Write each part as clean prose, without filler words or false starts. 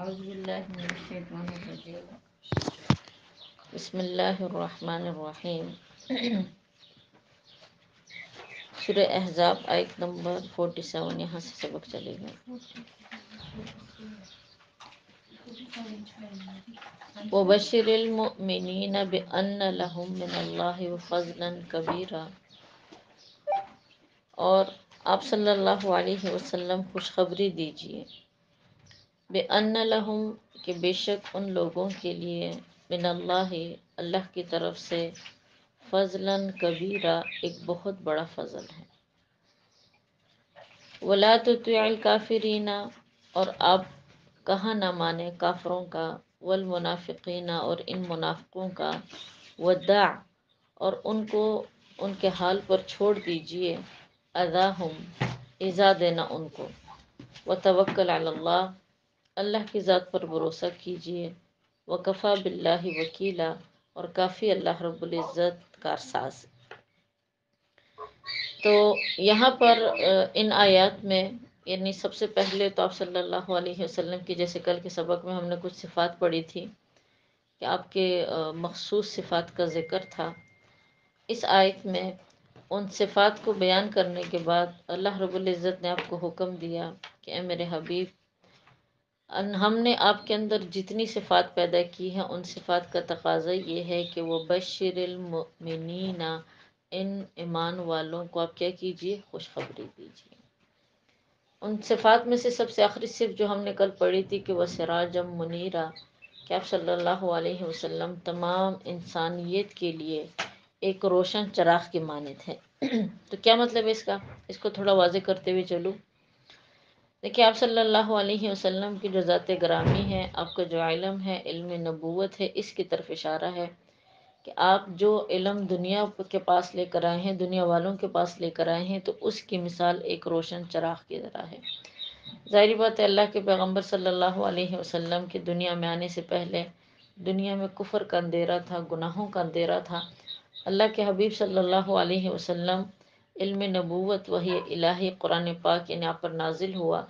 اعوذ باللہ من الشیطان الرجیم بسم اللہ الرحمن الرحیم سورہ احزاب آیت نمبر 47، یہاں سے سبق چلے گا۔ وبشر المؤمنین بأن لهم من اللہ فضلا کبیرا، اور آپ صلی اللہ علیہ وسلم خوشخبری دیجیے، بأن لهم کہ بے شک ان لوگوں کے لیے، من اللہ اللہ کی طرف سے، فضلاً کبیرا ایک بہت بڑا فضل ہے۔ ولا تطع الکافرین، اور آپ کہاں نہ مانے کافروں کا، والمنافقین اور ان منافقوں کا، ودع اور ان کو ان کے حال پر چھوڑ دیجیے، اذاہم ایذا دینا ان کو، وتوکل علی اللہ اللہ کی ذات پر بھروسہ کیجیے، وکفیٰ باللہ وکیلا اور کافی اللہ رب العزت کارساز۔ تو یہاں پر ان آیات میں، یعنی سب سے پہلے تو آپ صلی اللہ علیہ وسلم کی، جیسے کل کے سبق میں ہم نے کچھ صفات پڑھی تھی کہ آپ کے مخصوص صفات کا ذکر تھا۔ اس آیت میں ان صفات کو بیان کرنے کے بعد اللہ رب العزت نے آپ کو حکم دیا کہ اے میرے حبیب، ہم نے آپ کے اندر جتنی صفات پیدا کی ہیں ان صفات کا تقاضا یہ ہے کہ وہ بشر المؤمنین، ان ایمان والوں کو آپ کیا کیجئے، خوشخبری دیجیے۔ ان صفات میں سے سب سے آخری صفت جو ہم نے کل پڑھی تھی کہ وہ سراجم منیرا، کہ آپ صلی اللہ علیہ وسلم تمام انسانیت کے لیے ایک روشن چراغ کی مانند ہے۔ تو کیا مطلب ہے اس کو تھوڑا واضح کرتے ہوئے چلوں۔ دیکھیے، آپ صلی اللہ علیہ وسلم کی جو ذات گرامی ہے، آپ کا جو علم ہے، علم نبوت ہے، اس کی طرف اشارہ ہے کہ آپ جو علم دنیا کے پاس لے کر آئے ہیں، دنیا والوں کے پاس لے کر آئے ہیں، تو اس کی مثال ایک روشن چراغ کی طرح ہے۔ ظاہری بات ہے، اللہ کے پیغمبر صلی اللہ علیہ وسلم کے دنیا میں آنے سے پہلے دنیا میں کفر کا اندھیرا تھا، گناہوں کا اندھیرا تھا۔ اللہ کے حبیب صلی اللہ علیہ وسلم علم نبوت، وحی الہی قرآن پاک یعنی آپ پر نازل ہوا،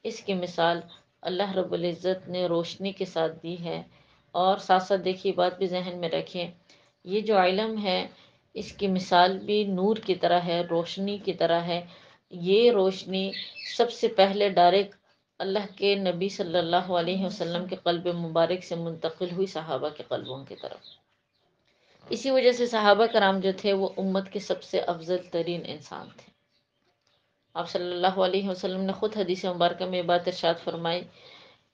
اس کی مثال اللہ رب العزت نے روشنی کے ساتھ دی ہے۔ اور ساتھ ساتھ دیکھیے، بات بھی ذہن میں رکھیں، یہ جو علم ہے اس کی مثال بھی نور کی طرح ہے، روشنی کی طرح ہے۔ یہ روشنی سب سے پہلے ڈائریکٹ اللہ کے نبی صلی اللہ علیہ وسلم کے قلب مبارک سے منتقل ہوئی صحابہ کے قلبوں کی طرف۔ اسی وجہ سے صحابہ کرام جو تھے وہ امت کے سب سے افضل ترین انسان تھے۔ آپ صلی اللہ علیہ وسلم نے خود حدیث مبارکہ میں یہ بات ارشاد فرمائی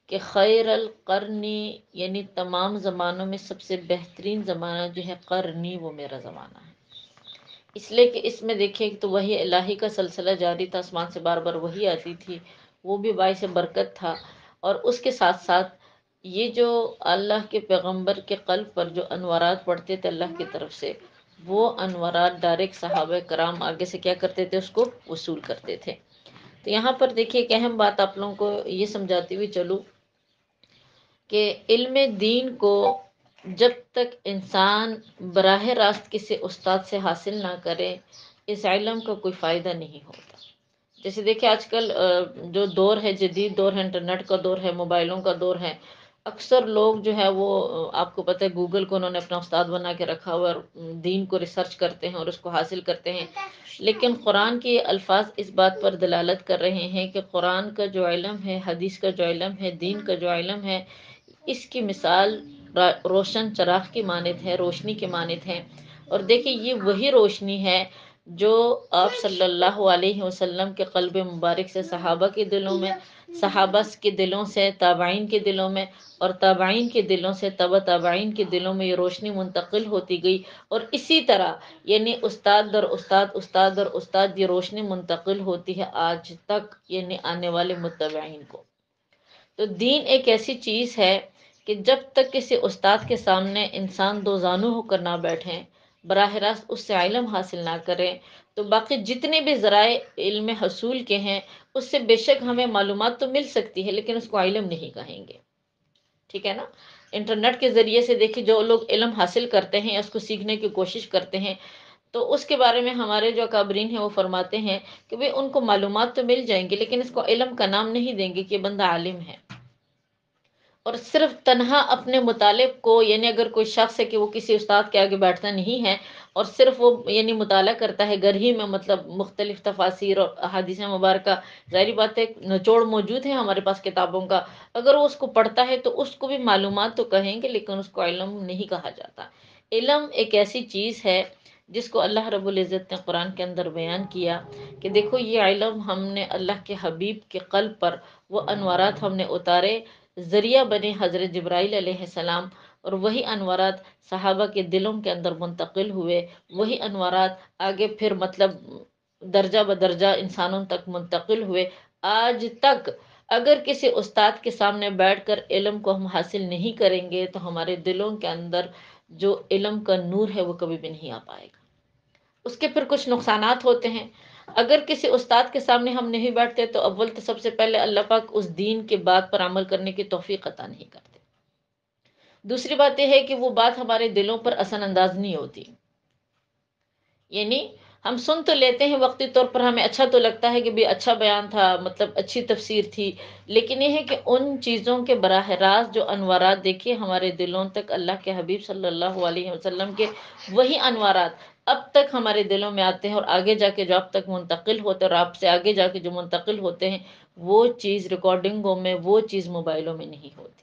کہ خیر القرنی، یعنی تمام زمانوں میں سب سے بہترین زمانہ جو ہے قرنی، وہ میرا زمانہ ہے۔ اس لیے کہ اس میں دیکھیں تو وحی الہی کا سلسلہ جاری تھا، آسمان سے بار بار وحی آتی تھی، وہ بھی باعث برکت تھا۔ اور اس کے ساتھ ساتھ یہ جو اللہ کے پیغمبر کے قلب پر جو انوارات پڑھتے تھے اللہ کی طرف سے، وہ انوارات ڈائریکٹ صحابہ کرام آگے سے کیا کرتے تھے، اس کو وصول کرتے تھے۔ تو یہاں پر دیکھیے ایک اہم بات آپ لوگوں کو یہ سمجھاتے ہوئے چلوں کہ علم دین کو جب تک انسان براہ راست کسی استاد سے حاصل نہ کرے، اس علم کا کوئی فائدہ نہیں ہوتا۔ جیسے دیکھیں آج کل جو دور ہے، جدید دور ہے، انٹرنیٹ کا دور ہے، موبائلوں کا دور ہے، اکثر لوگ جو ہے وہ آپ کو پتہ ہے گوگل کو انہوں نے اپنا استاد بنا کے رکھا ہوا ہے، اور دین کو ریسرچ کرتے ہیں اور اس کو حاصل کرتے ہیں۔ لیکن قرآن کے الفاظ اس بات پر دلالت کر رہے ہیں کہ قرآن کا جو علم ہے، حدیث کا جو علم ہے، دین کا جو علم ہے، اس کی مثال روشن چراغ کی مانند ہے، روشنی کی مانند ہے۔ اور دیکھیں یہ وہی روشنی ہے جو آپ صلی اللہ علیہ وسلم کے قلب مبارک سے صحابہ کے دلوں میں، صحابہ کے دلوں سے تابعین کے دلوں میں، اور تابعین کے دلوں سے تبع تابعین کے دلوں میں یہ روشنی منتقل ہوتی گئی۔ اور اسی طرح یعنی استاد در استاد، استاد در استاد یہ روشنی منتقل ہوتی ہے آج تک، یعنی آنے والے متبعین کو۔ تو دین ایک ایسی چیز ہے کہ جب تک کسی استاد کے سامنے انسان دو زانو ہو کر نہ بیٹھیں، براہ راست اس سے علم حاصل نہ کریں، تو باقی جتنے بھی ذرائع علم حصول کے ہیں اس سے بے شک ہمیں معلومات تو مل سکتی ہے، لیکن اس کو علم نہیں کہیں گے۔ ٹھیک ہے نا؟ انٹرنیٹ کے ذریعے سے دیکھیں جو لوگ علم حاصل کرتے ہیں، اس کو سیکھنے کی کوشش کرتے ہیں، تو اس کے بارے میں ہمارے جو اکابرین ہیں وہ فرماتے ہیں کہ بھئی ان کو معلومات تو مل جائیں گی، لیکن اس کو علم کا نام نہیں دیں گے کہ یہ بندہ عالم ہے۔ اور صرف تنہا اپنے مطالب کو، یعنی اگر کوئی شخص ہے کہ وہ کسی استاد کے آگے بیٹھتا نہیں ہے اور صرف وہ یعنی مطالعہ کرتا ہے گھر ہی میں، مطلب مختلف تفاسیر اور احادیث مبارکہ، ظاہری بات ہے نچوڑ موجود ہے ہمارے پاس کتابوں کا، اگر وہ اس کو پڑھتا ہے تو اس کو بھی معلومات تو کہیں گے لیکن اس کو علم نہیں کہا جاتا۔ علم ایک ایسی چیز ہے جس کو اللہ رب العزت نے قرآن کے اندر بیان کیا کہ دیکھو یہ علم ہم نے اللہ کے حبیب کے قلب پر، وہ انوارات ہم نے اتارے، ذریعہ بنے حضرت جبرائیل علیہ السلام، اور وہی انوارات صحابہ کے دلوں کے اندر منتقل ہوئے، وہی انوارات آگے پھر مطلب درجہ بدرجہ انسانوں تک منتقل ہوئے آج تک۔ اگر کسی استاد کے سامنے بیٹھ کر علم کو ہم حاصل نہیں کریں گے تو ہمارے دلوں کے اندر جو علم کا نور ہے وہ کبھی بھی نہیں آ پائے گا۔ اس کے پھر کچھ نقصانات ہوتے ہیں۔ اگر کسی استاد کے سامنے ہم نہیں بیٹھتے تو اول تو سب سے پہلے اللہ پاک اس دین کے بات پر عمل کرنے کی توفیق عطا نہیں کرتے۔ دوسری بات یہ ہے کہ وہ بات ہمارے دلوں پر اثر انداز نہیں ہوتی، یعنی ہم سن تو لیتے ہیں وقتی طور پر، ہمیں اچھا تو لگتا ہے کہ بھی اچھا بیان تھا، مطلب اچھی تفسیر تھی، لیکن یہ ہے کہ ان چیزوں کے براہ راست جو انوارات دیکھیے ہمارے دلوں تک اللہ کے حبیب صلی اللہ علیہ وسلم کے وہی انوارات اب تک ہمارے دلوں میں آتے ہیں، اور آگے جا کے جو اب تک منتقل ہوتے ہیں اور آپ سے آگے جا کے جو منتقل ہوتے ہیں وہ چیز ریکارڈنگوں میں، وہ چیز موبائلوں میں نہیں ہوتی۔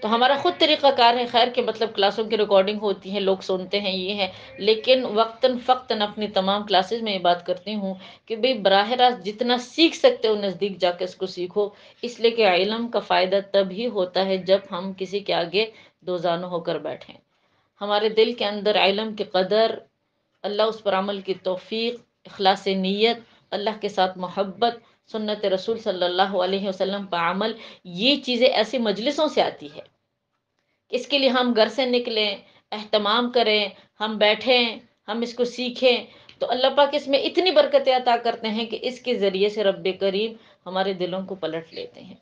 تو ہمارا خود طریقہ کار ہے، خیر کہ مطلب کلاسوں کی ریکارڈنگ ہوتی ہے، لوگ سنتے ہیں، یہ ہے، لیکن وقتاً فقتاً اپنی تمام کلاسز میں یہ بات کرتی ہوں کہ بھئی براہ راست جتنا سیکھ سکتے ہو نزدیک جا کے اس کو سیکھو، اس لیے کہ علم کا فائدہ تب ہی ہوتا ہے جب ہم کسی کے آگے دوزانوں ہو کر بیٹھیں، ہمارے دل کے اندر علم کی قدر، اللہ اس پر عمل کی توفیق، اخلاص نیت، اللہ کے ساتھ محبت، سنت رسول صلی اللہ علیہ وسلم پر عمل، یہ چیزیں ایسی مجلسوں سے آتی ہے۔ اس کے لیے ہم گھر سے نکلیں، اہتمام کریں، ہم بیٹھیں، ہم اس کو سیکھیں، تو اللہ پاک اس میں اتنی برکتیں عطا کرتے ہیں کہ اس کے ذریعے سے رب کریم ہمارے دلوں کو پلٹ لیتے ہیں۔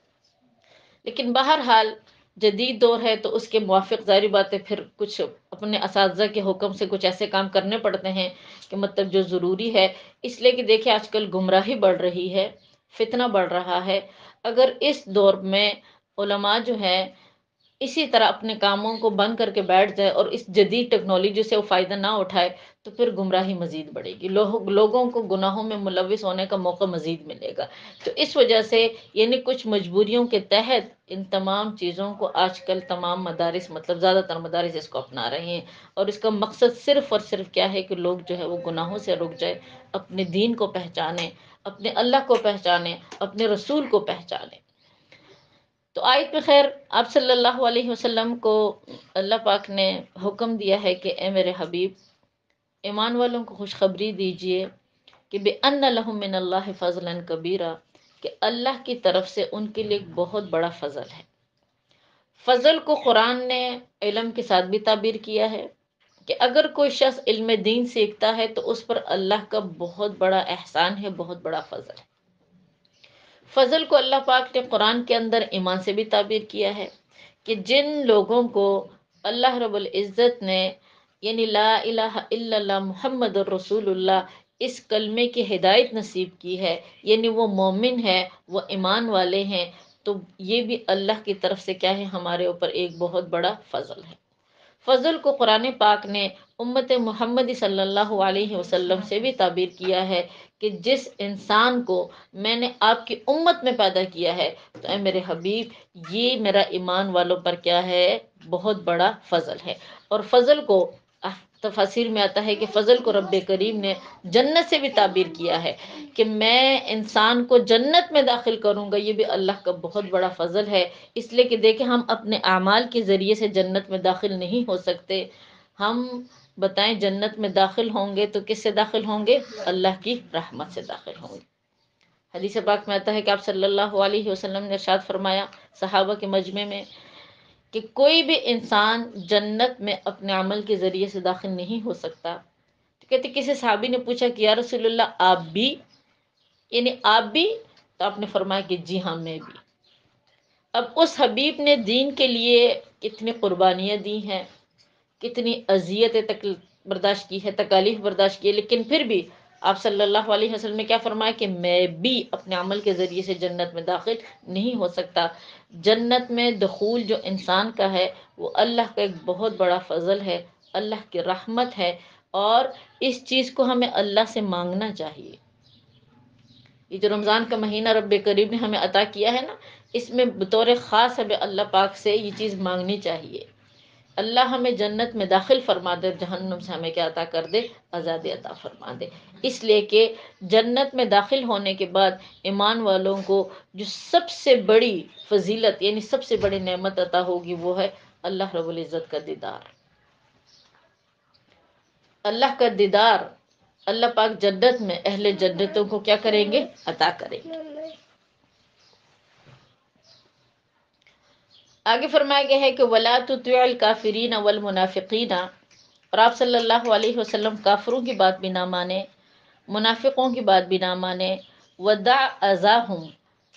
لیکن بہرحال جدید دور ہے تو اس کے موافق ظاہری بات ہے پھر کچھ اپنے اساتذہ کے حکم سے کچھ ایسے کام کرنے پڑتے ہیں کہ مطلب جو ضروری ہے، اس لیے کہ دیکھیں آج کل گمراہی بڑھ رہی ہے، فتنہ بڑھ رہا ہے۔ اگر اس دور میں علماء جو ہے اسی طرح اپنے کاموں کو بند کر کے بیٹھ جائے اور اس جدید ٹیکنالوجی سے وہ فائدہ نہ اٹھائے تو پھر گمراہی مزید بڑھے گی، لوگوں کو گناہوں میں ملوث ہونے کا موقع مزید ملے گا۔ تو اس وجہ سے یعنی کچھ مجبوریوں کے تحت ان تمام چیزوں کو آج کل تمام مدارس، مطلب زیادہ تر مدارس اس کو اپنا رہے ہیں، اور اس کا مقصد صرف اور صرف کیا ہے کہ لوگ جو ہے وہ گناہوں سے رک جائے، اپنے دین کو پہچانیں، اپنے اللہ کو پہچانیں، اپنے رسول کو پہچانیں۔ تو آیت میں خیر آپ صلی اللہ علیہ وسلم کو اللہ پاک نے حکم دیا ہے کہ اے میرے حبیب، ایمان والوں کو خوشخبری دیجئے کہ بِأَنَّ لَهُم مِّنَ اللَّهِ فَضْلًا كَبِيرًا، کہ اللہ کی طرف سے ان کے لیے ایک بہت بڑا فضل ہے۔ فضل کو قرآن نے علم کے ساتھ بھی تعبیر کیا ہے کہ اگر کوئی شخص علم دین سیکھتا ہے تو اس پر اللہ کا بہت بڑا احسان ہے، بہت بڑا فضل ہے۔ فضل کو اللہ پاک نے قرآن کے اندر ایمان سے بھی تعبیر کیا ہے کہ جن لوگوں کو اللہ رب العزت نے یعنی لا الہ الا اللہ محمد الرسول اللہ اس کلمے کی ہدایت نصیب کی ہے، یعنی وہ مومن ہے، وہ ایمان والے ہیں، تو یہ بھی اللہ کی طرف سے کیا ہے، ہمارے اوپر ایک بہت بڑا فضل ہے۔ فضل کو قرآن پاک نے امت محمدی صلی اللہ علیہ وسلم سے بھی تعبیر کیا ہے کہ جس انسان کو میں نے آپ کی امت میں پیدا کیا ہے تو اے میرے حبیب یہ میرا ایمان والوں پر کیا ہے، بہت بڑا فضل ہے۔ اور فضل کو تفاسیر میں آتا ہے کہ فضل کو رب کریم نے جنت سے بھی تعبیر کیا ہے کہ میں انسان کو جنت میں داخل کروں گا، یہ بھی اللہ کا بہت بڑا فضل ہے۔ اس لیے کہ دیکھیں ہم اپنے اعمال کے ذریعے سے جنت میں داخل نہیں ہو سکتے، ہم بتائیں جنت میں داخل ہوں گے تو کس سے داخل ہوں گے؟ اللہ کی رحمت سے داخل ہوں گے۔ حدیث پاک میں آتا ہے کہ آپ صلی اللہ علیہ وسلم نے ارشاد فرمایا صحابہ کے مجمع میں کہ کوئی بھی انسان جنت میں اپنے عمل کے ذریعے سے داخل نہیں ہو سکتا۔ تو کہتے کسی صحابی نے پوچھا کہ یا رسول اللہ آپ بھی، یعنی آپ بھی؟ تو آپ نے فرمایا کہ جی ہاں میں بھی۔ اب اس حبیب نے دین کے لیے کتنی قربانیاں دی ہیں، کتنی اذیتیں برداشت کی ہے، تکالیف برداشت کی ہے، لیکن پھر بھی آپ صلی اللہ علیہ وسلم نے کیا فرمایا کہ میں بھی اپنے عمل کے ذریعے سے جنت میں داخل نہیں ہو سکتا۔ جنت میں دخول جو انسان کا ہے وہ اللہ کا ایک بہت بڑا فضل ہے، اللہ کی رحمت ہے، اور اس چیز کو ہمیں اللہ سے مانگنا چاہیے۔ یہ جو رمضان کا مہینہ رب کریم نے ہمیں عطا کیا ہے نا، اس میں بطور خاص ہمیں اللہ پاک سے یہ چیز مانگنی چاہیے۔ اللہ ہمیں جنت میں داخل فرما دے، جہنم سے ہمیں کیا عطا کر دے؟ آزادی عطا فرما دے۔ اس لیے کہ جنت میں داخل ہونے کے بعد ایمان والوں کو جو سب سے بڑی فضیلت یعنی سب سے بڑی نعمت عطا ہوگی وہ ہے اللہ رب العزت کا دیدار۔ اللہ کا دیدار اللہ پاک جنت میں اہل جنتوں کو کیا کریں گے؟ عطا کریں گے۔ آگے فرمایا گیا ہے کہ وَلَا تُطِعِ الْكَافِرِينَ وَالْمُنَافِقِينَ، اور آپ صلی اللہ علیہ وسلم کافروں کی بات بھی نہ مانیں، منافقوں کی بات بھی نہ مانیں، وَدَعْ أَذَاهُمْ،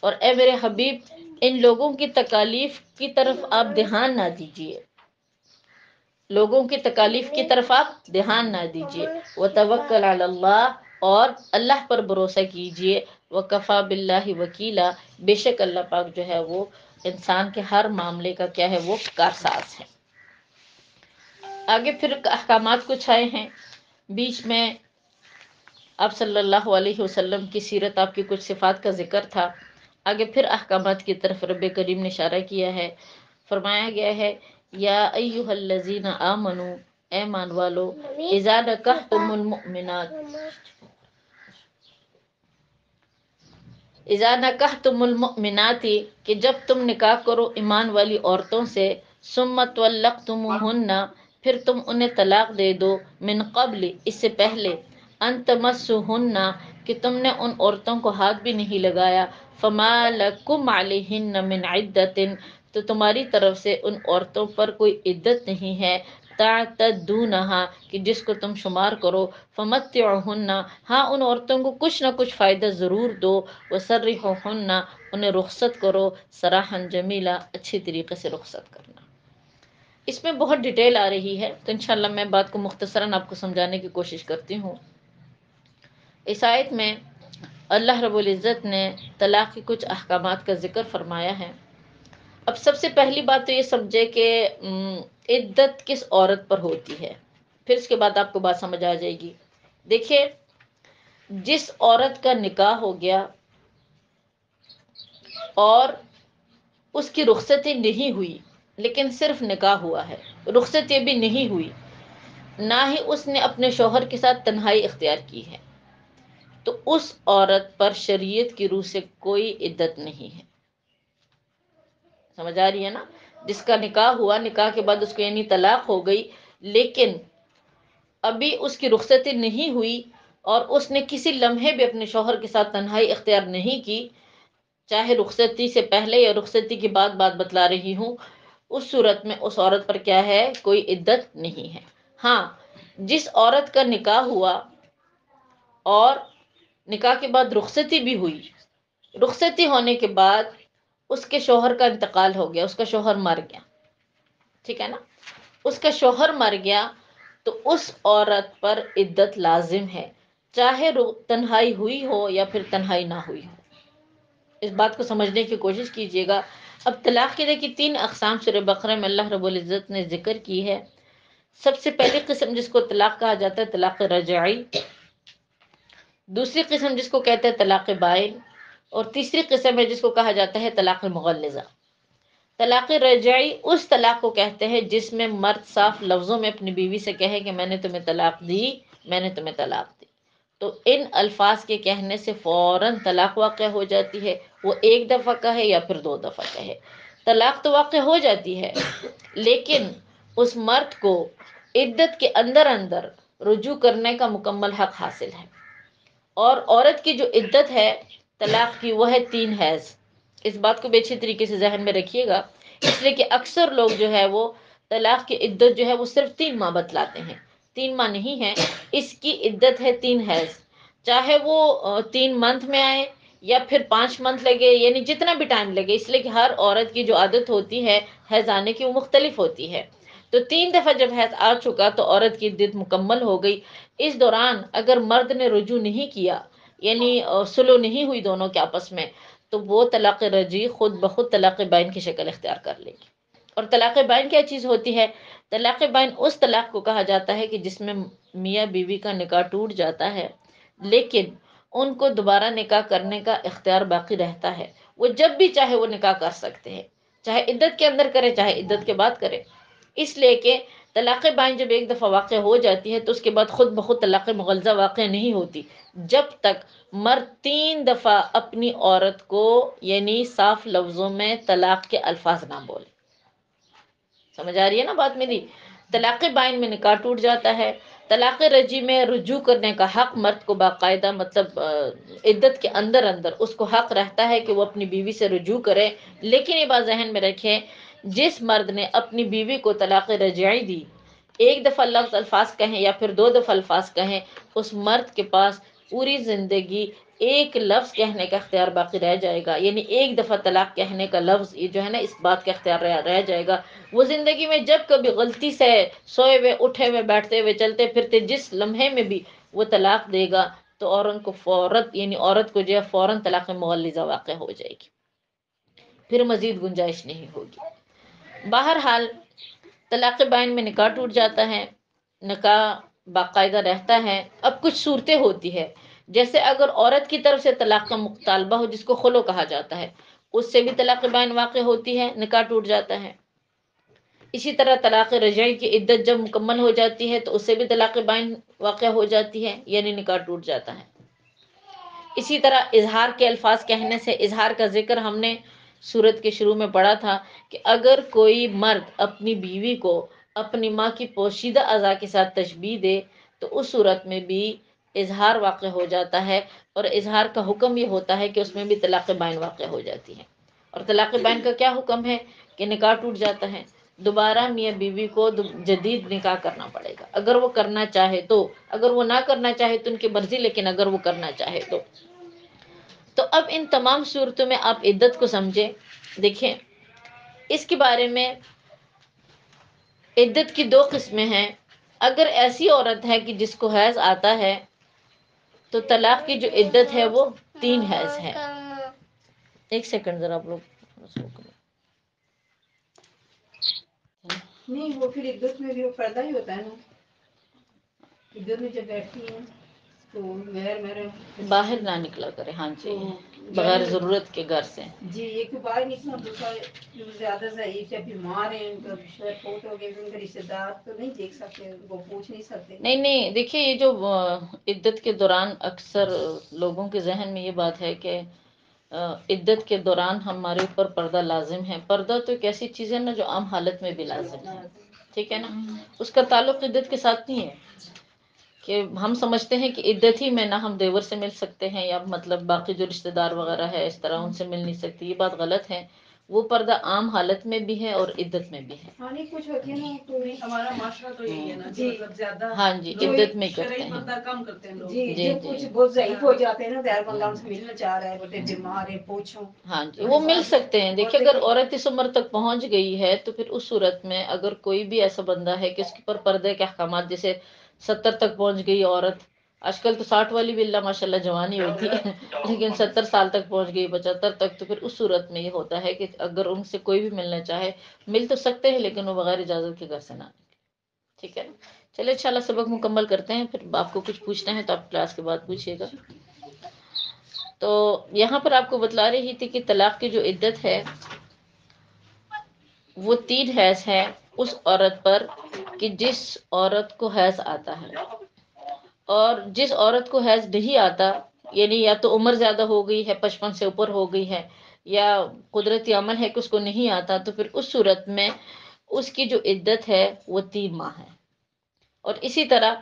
اور اے میرے حبیب ان لوگوں کی تکالیف کی طرف آپ دھیان نہ دیجیے، لوگوں کی تکالیف کی طرف آپ دھیان نہ دیجیے، وَتَوَكَّلْ عَلَى اللَّهِ، اور اللہ پر بھروسہ کیجیے، وَكَفَى بِاللَّهِ وَكِيلًا، بے شک اللہ پاک جو ہے وہ انسان کے ہر معاملے کا کیا ہے؟ وہ کارساز ہے۔ آگے پھر احکامات کچھ آئے ہیں، بیچ میں آپ صلی اللہ علیہ وسلم کی سیرت، آپ کی کچھ صفات کا ذکر تھا، آگے پھر احکامات کی طرف رب کریم نے اشارہ کیا ہے۔ فرمایا گیا ہے یا ایھا الذین آمنو، اے ایمان والو، اذا نکحتم المؤمنات، اذا نکحتم المؤمنات، کہ جب تم نکاح کرو ایمان والی عورتوں سے، ثم طلقتموہن، پھر تم انہیں طلاق دے دو، من قبل، اس سے پہلے، ان تمسوہن، کہ تم نے ان عورتوں کو ہاتھ بھی نہیں لگایا، فما لکم علیہن من عدۃ، تو تمہاری طرف سے ان عورتوں پر کوئی عدت نہیں ہے، تعتدونہا، کہ جس کو تم شمار کرو، فمتعوہن، ہاں ان عورتوں کو کچھ نہ کچھ فائدہ ضرور دو، وسرحوہن، انہیں رخصت کرو، سراحا جمیلا، اچھی طریقے سے رخصت کرنا۔ اس میں بہت ڈیٹیل آ رہی ہے، تو انشاءاللہ میں بات کو مختصراً آپ کو سمجھانے کی کوشش کرتی ہوں۔ اس آیت میں اللہ رب العزت نے طلاق کے کچھ احکامات کا ذکر فرمایا ہے۔ اب سب سے پہلی بات تو یہ سمجھے کہ عدت کس عورت پر ہوتی ہے، پھر اس کے بعد آپ کو بات سمجھ آ جائے گی۔ دیکھیے، جس عورت کا نکاح ہو گیا اور اس کی رخصتی نہیں ہوئی، لیکن صرف نکاح ہوا ہے، رخصتی بھی نہیں ہوئی، نہ ہی اس نے اپنے شوہر کے ساتھ تنہائی اختیار کی ہے، تو اس عورت پر شریعت کی روح سے کوئی عدت نہیں ہے۔ سمجھ آ رہی ہے نا؟ جس کا نکاح ہوا، نکاح کے بعد اس کو یعنی طلاق ہو گئی، لیکن ابھی اس کی رخصتی نہیں ہوئی اور اس نے کسی لمحے بھی اپنے شوہر کے ساتھ تنہائی اختیار نہیں کی، چاہے رخصتی سے پہلے یا رخصتی کے بعد بات بتلا رہی ہوں، اس صورت میں اس عورت پر کیا ہے؟ کوئی عدت نہیں ہے۔ ہاں، جس عورت کا نکاح ہوا اور نکاح کے بعد رخصتی بھی ہوئی، رخصتی ہونے کے بعد اس کے شوہر کا انتقال ہو گیا، اس کا شوہر مر گیا، ٹھیک ہے نا؟ اس کا شوہر مر گیا تو اس عورت پر عدت لازم ہے، چاہے تنہائی ہوئی ہو یا پھر تنہائی نہ ہوئی ہو۔ اس بات کو سمجھنے کی کوشش کیجیے گا۔ اب طلاق کی دیکھیے 3 اقسام سورہ بقرہ میں اللہ رب العزت نے ذکر کی ہے۔ سب سے پہلی قسم جس کو طلاق کہا جاتا ہے طلاق رجعی، دوسری قسم جس کو کہتے ہیں طلاق بائن، اور تیسری قسم ہے جس کو کہا جاتا ہے طلاق مغلظہ۔ طلاق رجعی اس طلاق کو کہتے ہیں جس میں مرد صاف لفظوں میں اپنی بیوی سے کہے کہ میں نے تمہیں طلاق دی، میں نے تمہیں طلاق دی، تو ان الفاظ کے کہنے سے فوراً طلاق واقع ہو جاتی ہے، وہ ایک دفعہ کہے یا پھر 2 دفعہ کہے، طلاق تو واقع ہو جاتی ہے، لیکن اس مرد کو عدت کے اندر اندر رجوع کرنے کا مکمل حق حاصل ہے۔ اور عورت کی جو عدت ہے طلاق کی وہ ہے 3 حیض۔ اس بات کو بھی اچھی طریقے سے ذہن میں رکھیے گا، اس لیے کہ اکثر لوگ جو ہے وہ طلاق کی عدت جو ہے وہ صرف 3 ماہ بتلاتے ہیں، 3 ماہ نہیں ہے، اس کی عدت ہے 3 حیض، چاہے وہ 3 منتھ میں آئے یا پھر 5 منتھ لگے، یعنی جتنا بھی ٹائم لگے، اس لیے کہ ہر عورت کی جو عادت ہوتی ہے حیض آنے کی وہ مختلف ہوتی ہے۔ تو 3 دفعہ جب حیض آ چکا تو عورت کی عدت مکمل ہو گئی، اس دوران اگر مرد نے رجوع نہیں کیا، یعنی سلو نہیں ہوئی دونوں کے آپس میں، تو وہ طلاق رجعی خود بخود طلاق بائن کی شکل اختیار کر لے گی۔ اور طلاق بائن کیا چیز ہوتی ہے؟ طلاق بائن اس طلاق کو کہا جاتا ہے کہ جس میں میاں بیوی کا نکاح ٹوٹ جاتا ہے، لیکن ان کو دوبارہ نکاح کرنے کا اختیار باقی رہتا ہے۔ وہ جب بھی چاہے وہ نکاح کر سکتے ہیں، چاہے عدت کے اندر کرے چاہے عدت کے بعد کرے۔ اس لیے کہ طلاق بائن جب ایک دفعہ واقع ہو جاتی ہے تو اس کے بعد خود بخود طلاق مغلظہ واقع نہیں ہوتی، جب تک مرد 3 دفعہ اپنی عورت کو یعنی صاف لفظوں میں طلاق کے الفاظ نہ بولے۔ سمجھ آ رہی ہے نا بات میری؟ طلاق بائن میں نکاح ٹوٹ جاتا ہے، طلاق رجعی میں رجوع کرنے کا حق مرد کو باقاعدہ مطلب عدت کے اندر اندر اس کو حق رہتا ہے کہ وہ اپنی بیوی سے رجوع کرے۔ لیکن یہ بات ذہن میں رکھیں، جس مرد نے اپنی بیوی کو طلاق رجعی دی، ایک دفعہ لفظ الفاظ کہیں یا پھر 2 دفعہ الفاظ کہیں، اس مرد کے پاس پوری زندگی ایک لفظ کہنے کا اختیار باقی رہ جائے گا، یعنی ایک دفعہ طلاق کہنے کا لفظ یہ جو ہے نا، اس بات کا اختیار رہ جائے گا۔ وہ زندگی میں جب کبھی غلطی سے سوئے ہوئے اٹھے ہوئے بیٹھتے ہوئے چلتے پھرتے جس لمحے میں بھی وہ طلاق دے گا تو عورت کو یعنی عورت کو جو ہے فوراً طلاق مغلظہ واقع ہو جائے گی، پھر مزید گنجائش نہیں ہوگی۔ بہرحال طلاق بائن میں نکاح ٹوٹ جاتا ہے، نکاح باقاعدہ رہتا ہے۔ اب کچھ صورتیں ہوتی ہے، جیسے اگر عورت کی طرف سے طلاق کا مطالبہ ہو جس کو خلو کہا جاتا ہے، اس سے بھی طلاق بائن واقع ہوتی ہے، نکاح ٹوٹ جاتا ہے۔ اسی طرح طلاق رجعی کی عدت جب مکمل ہو جاتی ہے تو اس سے بھی طلاق بائن واقع ہو جاتی ہے، یعنی نکاح ٹوٹ جاتا ہے۔ اسی طرح اظہار کے الفاظ کہنے سے، اظہار کا ذکر ہم نے سورت کے شروع میں پڑھا تھا کہ اگر کوئی مرد اپنی بیوی کو اپنی ماں کی پوشیدہ اعضاء کے ساتھ تشبیہ دے تو اس صورت میں بھی اظہار واقع ہو جاتا ہے، اور اظہار کا حکم یہ ہوتا ہے کہ اس میں بھی طلاق بائن واقع ہو جاتی ہے۔ اور طلاق بائن کا کیا حکم ہے کہ نکاح ٹوٹ جاتا ہے، دوبارہ میاں بیوی کو جدید نکاح کرنا پڑے گا اگر وہ کرنا چاہے تو، اگر وہ نہ کرنا چاہے تو ان کی مرضی، لیکن اگر وہ کرنا چاہے تو اب ان تمام صورتوں میں آپ عدت کو سمجھیں۔ دیکھیں اس کے بارے میں عدت کی 2 قسمیں ہیں۔ اگر ایسی عورت ہے کہ جس کو حیض آتا ہے تو طلاق کی جو عدت ہے وہ 3 حیض ہے۔ ایک سیکنڈ ذرا آپ لوگ نہیں، وہ پھر عدت میں بھی وہ پردہ ہی ہوتا ہے نا، عدت میں جب بیٹھتی ہیں تو میرے باہر نہ نکلا کرے، ہاں جی، بغیر ضرورت کے گھر سے۔ جی، ایک تو باہر نکلنا، دوسرا زیادہ ضعیف یا بیمار ہیں، ان کا فوت ہو گئے، ان کے رشتے دار تو نہیں دیکھ سکتے، ان کو پوچھ نہیں سکتے۔ نہیں دیکھیے، یہ جو عدت کے دوران اکثر لوگوں کے ذہن میں یہ بات ہے کہ عدت کے دوران ہمارے اوپر پردہ لازم ہے۔ پردہ تو ایک ایسی چیز ہے نا جو عام حالت میں بھی لازم ہے، ٹھیک ہے نا، اس کا تعلق عدت کے ساتھ نہیں ہے کہ ہم سمجھتے ہیں کہ عدت ہی میں نہ ہم دیور سے مل سکتے ہیں یا مطلب باقی جو رشتہ دار وغیرہ ہے اس طرح ان سے مل نہیں سکتی، یہ بات غلط ہے۔ وہ پردہ عام حالت میں بھی ہے اور عدت میں بھی ہے۔ ہاں، نہیں کچھ ہوتی ہے نا، تو نہیں ہمارا معاشرہ تو یہی ہے نا، جی مطلب زیادہ ہاں جی، عدت میں کرتے ہیں، پردہ کم کرتے ہیں لوگ، جی جو کچھ بہت ضعیف ہو جاتے ہیں نا، دیر بندہ ان سے ملنا چاہ رہا ہے، بڑے بیمار ہے، پوچھو، ہاں جی، وہ مل سکتے ہیں۔ دیکھیں اگر عورت اس عمر تک پہنچ گئی ہے تو پھر اس صورت میں اگر کوئی بھی ایسا بندہ ہے کہ اس کے اوپر پردے کے احکامات، جیسے 70 تک پہنچ گئی عورت، آج کل تو 60 والی بھی اللہ ماشاء اللہ جوانی ہوتی ہے، لیکن 70 سال تک پہنچ گئی، 75 تک، تو پھر اس صورت میں یہ ہوتا ہے کہ اگر ان سے کوئی بھی ملنا چاہے مل تو سکتے ہیں، لیکن وہ بغیر اجازت کے گھر سے نہ نکلے، ٹھیک ہے نا۔ چلے انشاءاللہ سبق مکمل کرتے ہیں، پھر آپ کو کچھ پوچھنا ہے تو آپ کلاس کے بعد پوچھیے گا۔ تو یہاں پر آپ کو بتلا رہی تھی کہ طلاق کی جو عدت ہے وہ 3 حیض ہے اس عورت پر کہ جس عورت کو حیض آتا ہے، اور جس عورت کو حیض نہیں آتا، یعنی یا تو عمر زیادہ ہو گئی ہے، 55 سے اوپر ہو گئی ہے، یا قدرتی عمل ہے کہ اس کو نہیں آتا، تو پھر اس صورت میں اس کی جو عدت ہے وہ 3 ماہ ہے۔ اور اسی طرح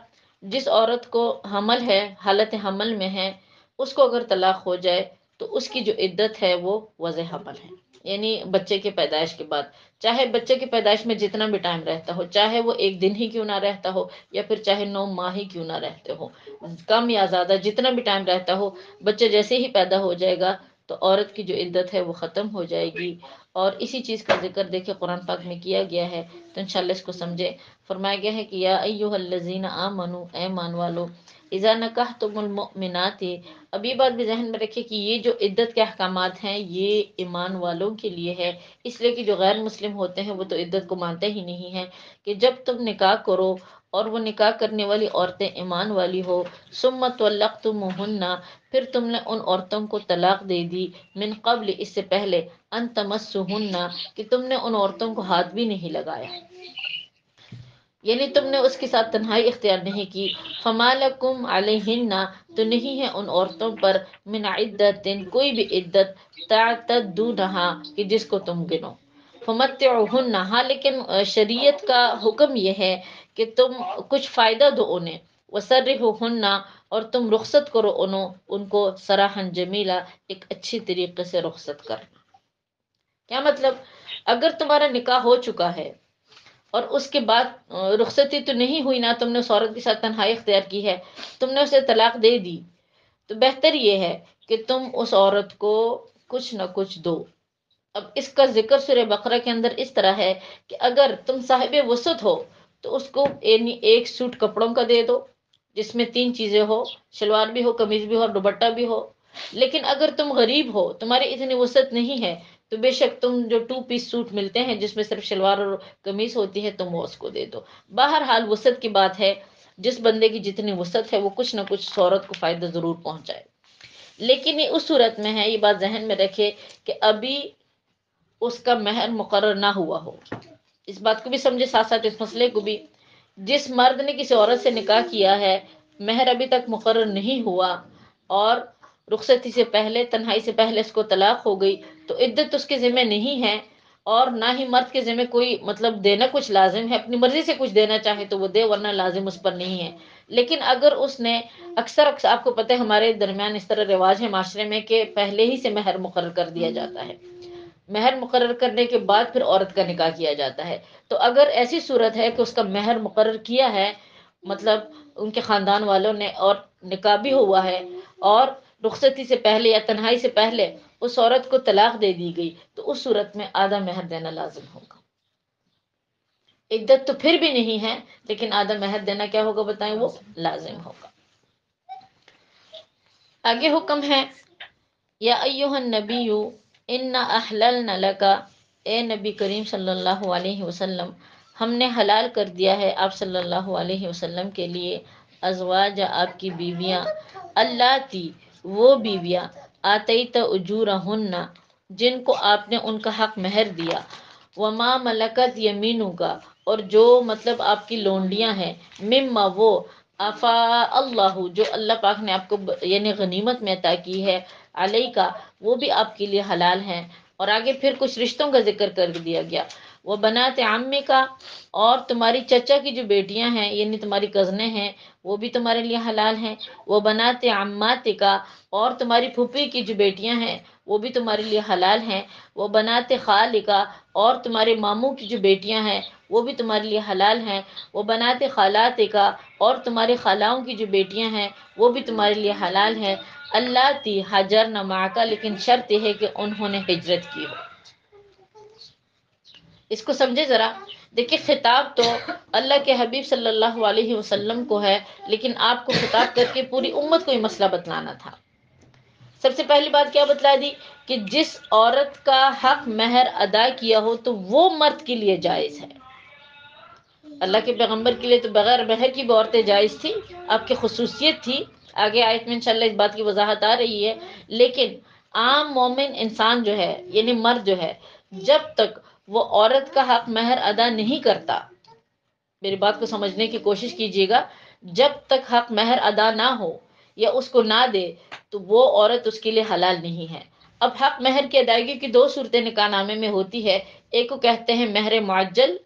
جس عورت کو حمل ہے، حالت حمل میں ہے، اس کو اگر طلاق ہو جائے تو اس کی جو عدت ہے وہ وضع حمل ہے، یعنی بچے کے پیدائش کے بعد، چاہے بچے کی پیدائش میں جتنا بھی ٹائم رہتا ہو، چاہے وہ 1 دن ہی کیوں نہ رہتا ہو یا پھر چاہے 9 ماہ ہی کیوں نہ رہتے ہو، کم یا زیادہ جتنا بھی ٹائم رہتا ہو، بچے جیسے ہی پیدا ہو جائے گا تو عورت کی جو عدت ہے وہ ختم ہو جائے گی، اور اسی چیز کا ذکر دیکھیں قرآن پاک میں کیا گیا ہے، تو انشاءاللہ اس کو سمجھے۔ فرمایا گیا ہے کہ یا ایھا الذین آمنوا، اے مان والو، اذا نکحتم المؤمنات، اب یہ بات بھی ذہن میں رکھے کہ یہ جو عدت کے احکامات ہیں یہ ایمان والوں کے لیے ہے، اس لیے کہ جو غیر مسلم ہوتے ہیں وہ تو عدت کو مانتے ہی نہیں ہیں، کہ جب تم نکاح کرو اور وہ نکاح کرنے والی عورتیں ایمان والی ہو، ثم طلقتموہن، پھر تم نے ان عورتوں کو طلاق دے دی، من قبل، اس سے پہلے، ان تمسوہن، کہ تم نے ان عورتوں کو ہاتھ بھی نہیں لگایا، یعنی تم نے اس کے ساتھ تنہائی اختیار نہیں کی، فما لکم علیہن، تو نہیں ہے ان عورتوں پر، من عدت، کوئی بھی عدت، تعتدونہا، کہ جس کو تم گنو، فمتعوہن، ہاں لیکن شریعت کا حکم یہ ہے کہ تم کچھ فائدہ دو انہیں، وسرحوہن، اور تم رخصت کرو ان کو سراحا جمیلا، ایک اچھی طریقے سے رخصت کرنا۔ کیا مطلب؟ اگر تمہارا نکاح ہو چکا ہے اور اس کے بعد رخصتی تو نہیں ہوئی، نہ تم نے اس عورت کے ساتھ تنہائی اختیار کی ہے، تم نے اسے طلاق دے دی، تو بہتر یہ ہے کہ تم اس عورت کو کچھ نہ کچھ دو۔ اب اس کا ذکر سورہ بقرہ کے اندر اس طرح ہے کہ اگر تم صاحب وسعت ہو تو اس کو یعنی ایک سوٹ کپڑوں کا دے دو جس میں 3 چیزیں ہو، شلوار بھی ہو، قمیض بھی ہو اور دوپٹہ بھی ہو۔ لیکن اگر تم غریب ہو، تمہاری اتنی وسعت نہیں ہے، تو بے شک تم جو 2 پیس سوٹ ملتے ہیں جس میں صرف شلوار اور قمیض ہوتی ہے، تم وہ اس کو دے دو۔ بہرحال وسعت کی بات ہے، جس بندے کی جتنی وسعت ہے وہ کچھ نہ کچھ عورت کو فائدہ ضرور پہنچائے۔ لیکن یہ اس صورت میں ہے، یہ بات ذہن میں رکھے کہ ابھی اس کا مہر مقرر نہ ہوا ہو۔ اس بات کو بھی سمجھے، ساتھ ساتھ اس مسئلے کو بھی، جس مرد نے کسی عورت سے نکاح کیا ہے، مہر ابھی تک مقرر نہیں ہوا اور رخصتی سے پہلے، تنہائی سے پہلے اس کو طلاق ہو گئی، تو عدت اس کے ذمہ نہیں ہے، اور نہ ہی مرد کے ذمہ کوئی مطلب دینا کچھ لازم ہے، اپنی مرضی سے کچھ دینا چاہے تو وہ دے، ورنہ لازم اس پر نہیں ہے۔ لیکن اگر اس نے اکثر آپ کو پتہ ہے ہمارے درمیان اس طرح رواج ہے معاشرے میں کہ پہلے ہی سے مہر مقرر کر دیا جاتا ہے، مہر مقرر کرنے کے بعد پھر عورت کا نکاح کیا جاتا ہے، تو اگر ایسی صورت ہے کہ اس کا مہر مقرر کیا ہے، مطلب ان کے خاندان والوں نے، اور نکاح بھی ہوا ہے، اور رخصتی سے پہلے یا تنہائی سے پہلے اس عورت کو طلاق دے دی گئی، تو اس صورت میں آدھا مہر دینا لازم ہوگا۔ عدت تو پھر بھی نہیں ہے، لیکن آدھا مہر دینا کیا ہوگا بتائیں؟ وہ لازم ہوگا۔ آگے حکم ہے، یا ایھا النبی انا احللنا لک، اے نبی کریم صلی اللہ علیہ وسلم، ہم نے حلال کر دیا ہے آپ صلی اللہ علیہ وسلم کے لیے، ازواج، آپ کی بیویاں، اللاتی، وہ بیویاں، آتیت اجورہن، جن کو آپ نے ان کا حق مہر دیا، وما ملکت یمینک، اور جو مطلب آپ کی لونڈیاں ہیں، مما، وہ، افا اللہ، جو اللہ پاک نے آپ کو یعنی غنیمت میں عطا کی ہے، علیکا، وہ بھی آپ کے لیے حلال ہیں۔ اور آگے پھر کچھ رشتوں کا ذکر کر دیا گیا، وہ بنات عمکا، اور تمہاری چچا کی جو بیٹیاں ہیں یعنی تمہاری کزنیں ہیں، وہ بھی تمہارے لیے حلال ہیں، وہ بنات عماتکا، اور تمہاری پھوپھی کی جو بیٹیاں ہیں وہ بھی تمہارے لیے حلال ہیں، وہ بنات خالکا، اور تمہارے ماموں کی جو بیٹیاں ہیں وہ بھی تمہارے لیے حلال ہیں، وہ بنات خالاتکا، اور تمہاری خالاؤں کی جو بیٹیاں ہیں وہ بھی تمہارے لیے حلال ہیں، اللاتی ہاجرن معک، لیکن شرط یہ ہے کہ انہوں نے ہجرت کی ہو۔ اس کو سمجھے ذرا، دیکھیں خطاب تو اللہ کے حبیب صلی اللہ علیہ وسلم کو ہے، لیکن آپ کو خطاب کر کے پوری امت کو یہ مسئلہ بتلانا تھا۔ سب سے پہلی بات کیا بتلا دی کہ جس عورت کا حق مہر ادا کیا ہو تو وہ مرد کے لیے جائز ہے۔ اللہ کے پیغمبر کے لیے تو بغیر مہر کی بھی عورتیں جائز تھی، آپ کی خصوصیت تھی، آگے آیت میں انشاءاللہ اس بات کی وضاحت آ رہی ہے، لیکن عام مومن انسان جو ہے یعنی مرد جو ہے، جب تک وہ عورت کا حق مہر ادا نہیں کرتا، میری بات کو سمجھنے کی کوشش کیجیے گا، جب تک حق مہر ادا نہ ہو یا اس کو نہ دے تو وہ عورت اس کے لیے حلال نہیں ہے۔ اب حق مہر کی ادائیگی کی 2 صورتیں نکاح نامے میں ہوتی ہے، ایک کو کہتے ہیں مہر معجل،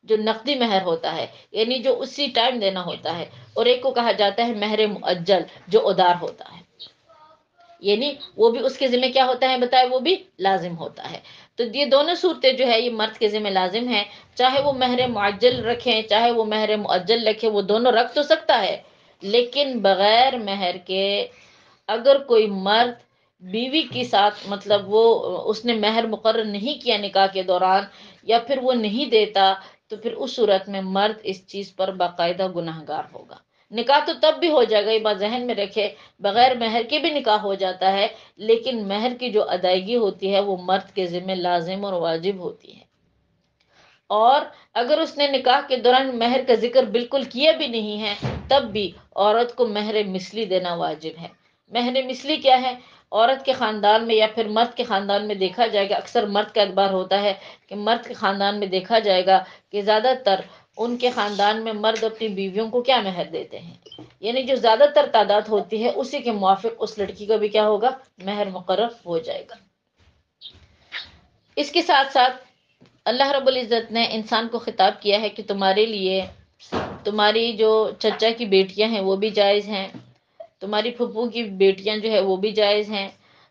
جو نقدی مہر ہوتا ہے یعنی جو اسی ٹائم دینا ہوتا ہے، اور ایک کو کہا جاتا ہے مہر مؤجل، جو ادار ہوتا ہے، یعنی وہ بھی اس کے ذمہ کیا ہوتا ہے بتائے؟ وہ بھی لازم ہوتا ہے۔ تو یہ دونوں صورتیں جو ہے یہ مرد کے ذمہ لازم ہیں، چاہے وہ مہر معجل رکھیں چاہے وہ مہر مؤجل رکھیں، وہ دونوں رکھ تو سکتا ہے، لیکن بغیر مہر کے اگر کوئی مرد بیوی کے ساتھ مطلب وہ اس نے مہر مقرر نہیں کیا نکاح کے دوران، یا پھر وہ نہیں دیتا، تو پھر اس صورت میں مرد اس چیز پر باقاعدہ گنہگار ہوگا۔ نکاح تو تب بھی ہو جائے گا، یہ بات ذہن میں رکھے، بغیر مہر کے بھی نکاح ہو جاتا ہے، لیکن مہر کی جو ادائیگی ہوتی ہے وہ مرد کے ذمہ لازم اور واجب ہوتی ہے۔ اور اگر اس نے نکاح کے دوران مہر کا ذکر بالکل کیا بھی نہیں ہے، تب بھی عورت کو مہر مثلی دینا واجب ہے۔ مہر مثلی کیا ہے؟ عورت کے خاندان میں یا پھر مرد کے خاندان میں دیکھا جائے گا، اکثر مرد کا اعتبار ہوتا ہے کہ مرد کے خاندان میں دیکھا جائے گا کہ زیادہ تر ان کے خاندان میں مرد اپنی بیویوں کو کیا مہر دیتے ہیں، یعنی جو زیادہ تر تعداد ہوتی ہے اسی کے موافق اس لڑکی کا بھی کیا ہوگا، مہر مقرر ہو جائے گا۔ اس کے ساتھ ساتھ اللہ رب العزت نے انسان کو خطاب کیا ہے کہ تمہارے لیے تمہاری جو چچا کی بیٹیاں ہیں وہ بھی جائز ہیں، تمہاری پھپھو کی بیٹیاں جو ہے وہ بھی جائز ہیں،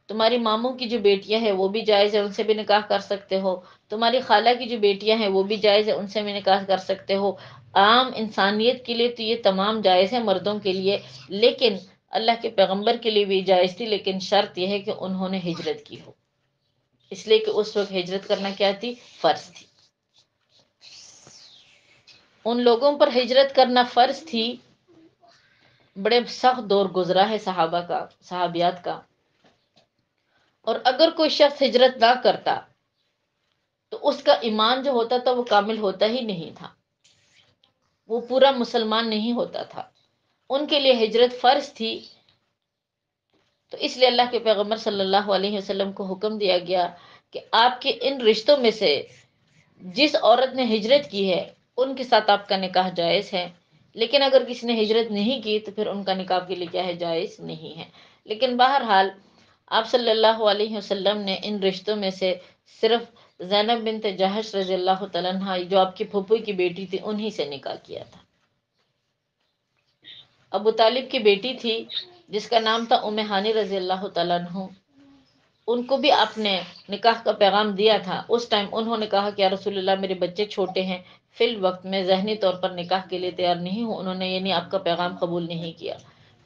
تمہاری ماموں کی جو بیٹیاں ہیں وہ بھی جائز ہیں، ان سے بھی نکاح کر سکتے ہو، تمہاری خالہ کی جو بیٹیاں ہیں وہ بھی جائز ہیں، ان سے بھی نکاح کر سکتے ہو۔ عام انسانیت کے لیے تو یہ تمام جائز ہیں مردوں کے لیے، لیکن اللہ کے پیغمبر کے لیے بھی جائز تھی، لیکن شرط یہ ہے کہ انہوں نے ہجرت کی ہو، اس لیے کہ اس وقت ہجرت کرنا کیا تھی، فرض تھی۔ ان لوگوں پر ہجرت کرنا فرض تھی، بڑے سخت دور گزرا ہے صحابہ کا، صحابیات کا، اور اگر کوئی شخص ہجرت نہ کرتا تو اس کا ایمان جو ہوتا تھا وہ کامل ہوتا ہی نہیں تھا، وہ پورا مسلمان نہیں ہوتا تھا۔ ان کے لیے ہجرت فرض تھی، تو اس لیے اللہ کے پیغمبر صلی اللہ علیہ وسلم کو حکم دیا گیا کہ آپ کے ان رشتوں میں سے جس عورت نے ہجرت کی ہے ان کے ساتھ آپ کا نکاح جائز ہے، لیکن اگر کسی نے ہجرت نہیں کی تو پھر ان کا نکاح کے لیے کیا ہے، جائز نہیں ہے۔ لیکن بہرحال آپ صلی اللہ علیہ وسلم نے ان رشتوں میں سے صرف زینب بنت جہش رضی اللہ تعالیٰ عنہ جو آپ کی پھپھو کی بیٹی تھی انہی سے نکاح کیا تھا۔ ابو طالب کی بیٹی تھی جس کا نام تھا ام ہانی رضی اللہ تعالیٰ عنہ، ان کو بھی آپ نے نکاح کا پیغام دیا تھا۔ اس ٹائم انہوں نے کہا کہ یا رسول اللہ میرے بچے چھوٹے ہیں، فی الوقت میں ذہنی طور پر نکاح کے لیے تیار نہیں ہوں، انہوں نے یعنی آپ کا پیغام قبول نہیں کیا۔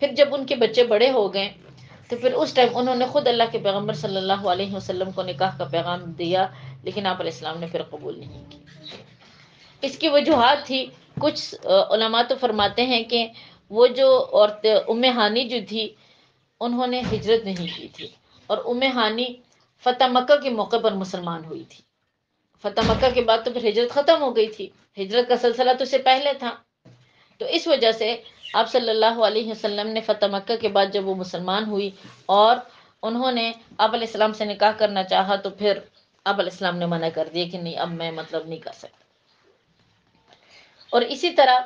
پھر جب ان کے بچے بڑے ہو گئے تو پھر اس ٹائم انہوں نے خود اللہ کے پیغمبر صلی اللہ علیہ وسلم کو نکاح کا پیغام دیا، لیکن آپ علیہ السلام نے پھر قبول نہیں کی۔ اس کی وجوہات تھی، کچھ علماء تو فرماتے ہیں کہ وہ جو عورت ام ہانی جو تھی انہوں نے ہجرت نہیں کی تھی، اور ام ہانی فتح مکہ کے موقع پر مسلمان ہوئی تھی۔ فتح مکہ کے بعد تو پھر ہجرت ختم ہو گئی تھی، ہجرت کا سلسلہ تو اس سے پہلے تھا، تو اس وجہ سے آپ صلی اللہ علیہ وسلم نے فتح مکہ کے بعد جب وہ مسلمان ہوئی اور انہوں نے آپ علیہ السلام سے نکاح کرنا چاہا تو پھر آپ علیہ السلام نے منع کر دیا کہ نہیں اب میں مطلب نہیں کر سکتا۔ اور اسی طرح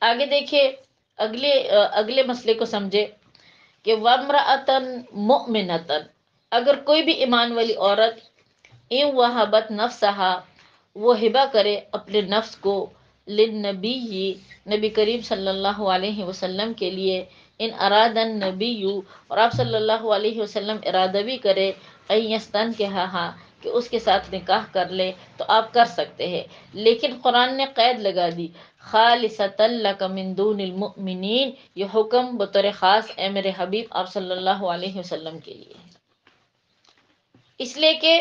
آگے دیکھیے، اگلے مسئلے کو سمجھے کہ وَامْرَأَةً مُؤْمِنَةً، اگر کوئی بھی ایمان والی عورت ان وہبت نفسہا، وہ ہبہ کرے اپنے نفس کو، للنبی، نبی کریم صلی اللہ علیہ وسلم کے لیے، ان اراد النبی، اور آپ صلی اللہ علیہ وسلم ارادہ بھی کرے، ان یستنکحہا، کہ اس کے ساتھ نکاح کر لے، تو آپ کر سکتے ہیں، لیکن قرآن نے قید لگا دی، خالصۃ لک من دون المؤمنین، یہ حکم بطور خاص اے میرے حبیب آپ صلی اللہ علیہ وسلم کے لیے ہے، اس لیے کہ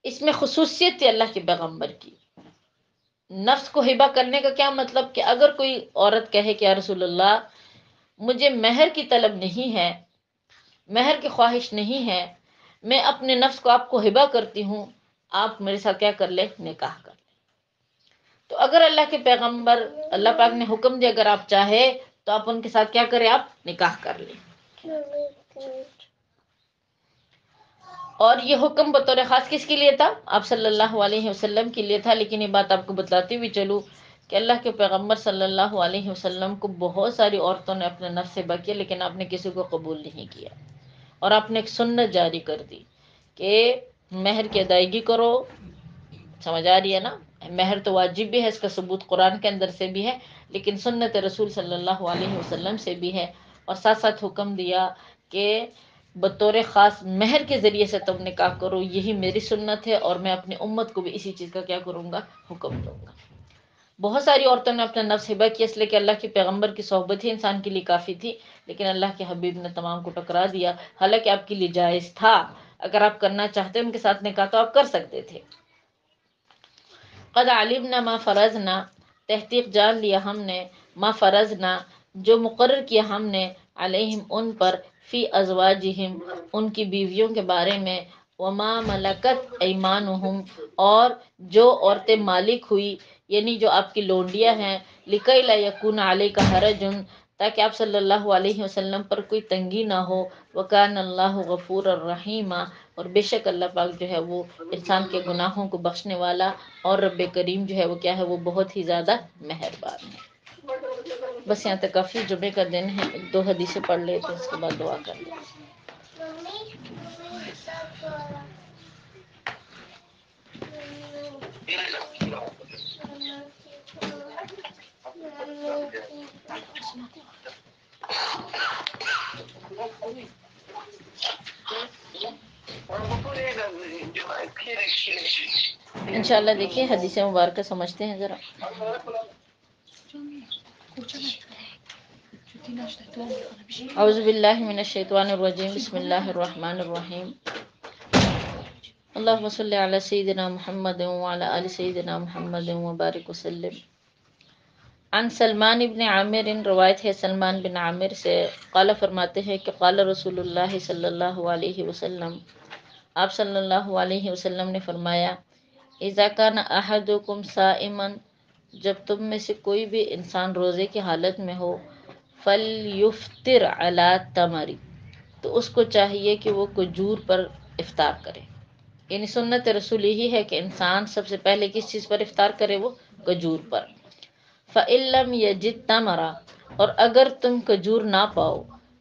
اس میں خصوصیت تھی اللہ کے پیغمبر کی۔ نفس کو ہبہ کرنے کا کیا مطلب کہ اگر کوئی عورت کہے کہ یا رسول اللہ مجھے مہر کی طلب نہیں ہے، مہر کی خواہش نہیں ہے، میں اپنے نفس کو آپ کو ہبہ کرتی ہوں، آپ میرے ساتھ کیا کر لے، نکاح کر لے، تو اگر اللہ کے پیغمبر اللہ پاک نے حکم دیا اگر آپ چاہے تو آپ ان کے ساتھ کیا کریں، آپ نکاح کر لیں۔ اور یہ حکم بطور خاص کس کے لیے تھا، آپ صلی اللہ علیہ وسلم کے لیے تھا، لیکن یہ بات آپ کو بتلاتی ہوئی چلوں کہ اللہ کے پیغمبر صلی اللہ علیہ وسلم کو بہت ساری عورتوں نے اپنے نفس سے بکیا، لیکن آپ نے کسی کو قبول نہیں کیا، اور آپ نے ایک سنت جاری کر دی کہ مہر کی ادائیگی کرو، سمجھ آ رہی ہے نا، مہر تو واجب بھی ہے، اس کا ثبوت قرآن کے اندر سے بھی ہے، لیکن سنت رسول صلی اللہ علیہ وسلم سے بھی ہے، اور ساتھ ساتھ حکم دیا کہ بطور خاص مہر کے ذریعے سے تم نکاح کرو، یہی میری سنت ہے، اور میں اپنی امت کو بھی اسی چیز کا کیا کروں گا، حکم دوں گا۔ بہت ساری عورتوں نے اپنا نفس ہبہ کیا، اس لیے کہ اللہ کے پیغمبر کی صحبت ہی انسان کے لیے کافی تھی، لیکن اللہ کے حبیب نے تمام کو ٹکرا دیا، حالانکہ آپ کے لیے جائز تھا، اگر آپ کرنا چاہتے ان کے ساتھ نکاح تو آپ کر سکتے تھے۔ قد علمنا ما فرضنا، تحقیق جان لیا ہم نے، ما فرضنا، جو مقرر کیا ہم نے، علیہم ان پر، فی ازواجہم، ان کی بیویوں کے بارے میں، وما ملکت ایمانہم، اور جو عورتیں مالک ہوئی، یعنی جو آپ کی لونڈیاں ہیں، لکی لا یکون علیک حرج، تاکہ آپ صلی اللہ علیہ وسلم پر کوئی تنگی نہ ہو، وکان اللہ غفور الرحیم، اور بے شک اللہ پاک جو ہے وہ انسان کے گناہوں کو بخشنے والا، اور رب کریم جو ہے وہ کیا ہے، وہ بہت ہی زیادہ مہربان ہے۔ بس یہاں تک کافی، جمعے کا دن ہے، ایک دو حدیثیں پڑھ لیتے اس کے بعد دعا کر لیں۔ انشاءاللہ دیکھیے حدیث مبارکہ سمجھتے ہیں ذرا۔ اعوذ باللہ من الشیطان الرجیم، بسم اللہ الرحمن الرحیم، اللہم صلی علی سیدنا محمد وعلی آل سیدنا محمد وبارک وسلم۔ عن سلمان بن عامر، روایت ہے سلمان بن عامر سے، قال فرماتے ہیں کہ قال رسول اللہ صلی اللہ علیہ وسلم، آپ صلی اللہ علیہ وسلم نے فرمایا، اذا کان احدکم صائما، جب تم میں سے کوئی بھی انسان روزے کی حالت میں ہو، فلیفطر علی تمر، تو اس کو چاہیے کہ وہ کھجور پر افطار کرے، یعنی سنت رسول یہی ہے کہ انسان سب سے پہلے کس چیز پر افطار کرے، وہ کھجور پر۔ فَإِن لَّمْ يَجِدْ تَمْرًا، اور اگر تم کھجور نہ پاؤ،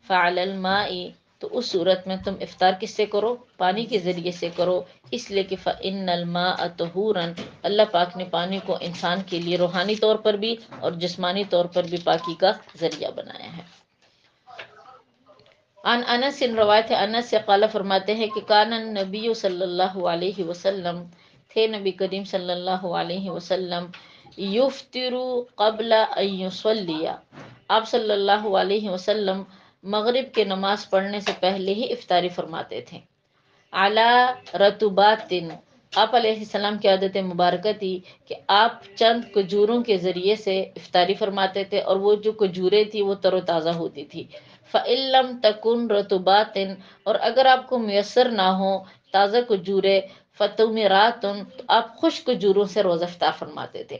فَعَلَى الْمَاءِ، تو اس صورت میں تم افطار کس سے کرو، پانی کے ذریعے سے کرو، اس لیے کہ فَإِنَّ الْمَاءَ طَهُورٌ، اللہ پاک نے پانی کو انسان کے لیے روحانی طور پر بھی اور جسمانی طور پر بھی پاکی کا ذریعہ بنایا ہے۔ عن انس، روایت ہے انس سے، قال فرماتے ہیں کہ کان النبی صلی اللہ علیہ وسلم، تھے نبی کریم صلی اللہ علیہ وسلم، یفطر قبل ان یصلی، آپ صلی اللہ علیہ وسلم مغرب کے نماز پڑھنے سے پہلے ہی افطاری فرماتے تھے، علی رطبات، آپ علیہ السلام کی عادت مبارکہ تھی کہ آپ چند کھجوروں کے ذریعے سے افطاری فرماتے تھے، اور وہ جو کھجوریں تھی وہ تر و تازہ ہوتی تھی۔ فَإِن لَّمْ تَكُن رَطُبَاتٍ، اور اگر آپ کو میسر نہ ہو تازہ کھجوریں، فَتُمِرَاتٌ، تو آپ خشک کھجوروں سے روزہ افطار فرماتے تھے۔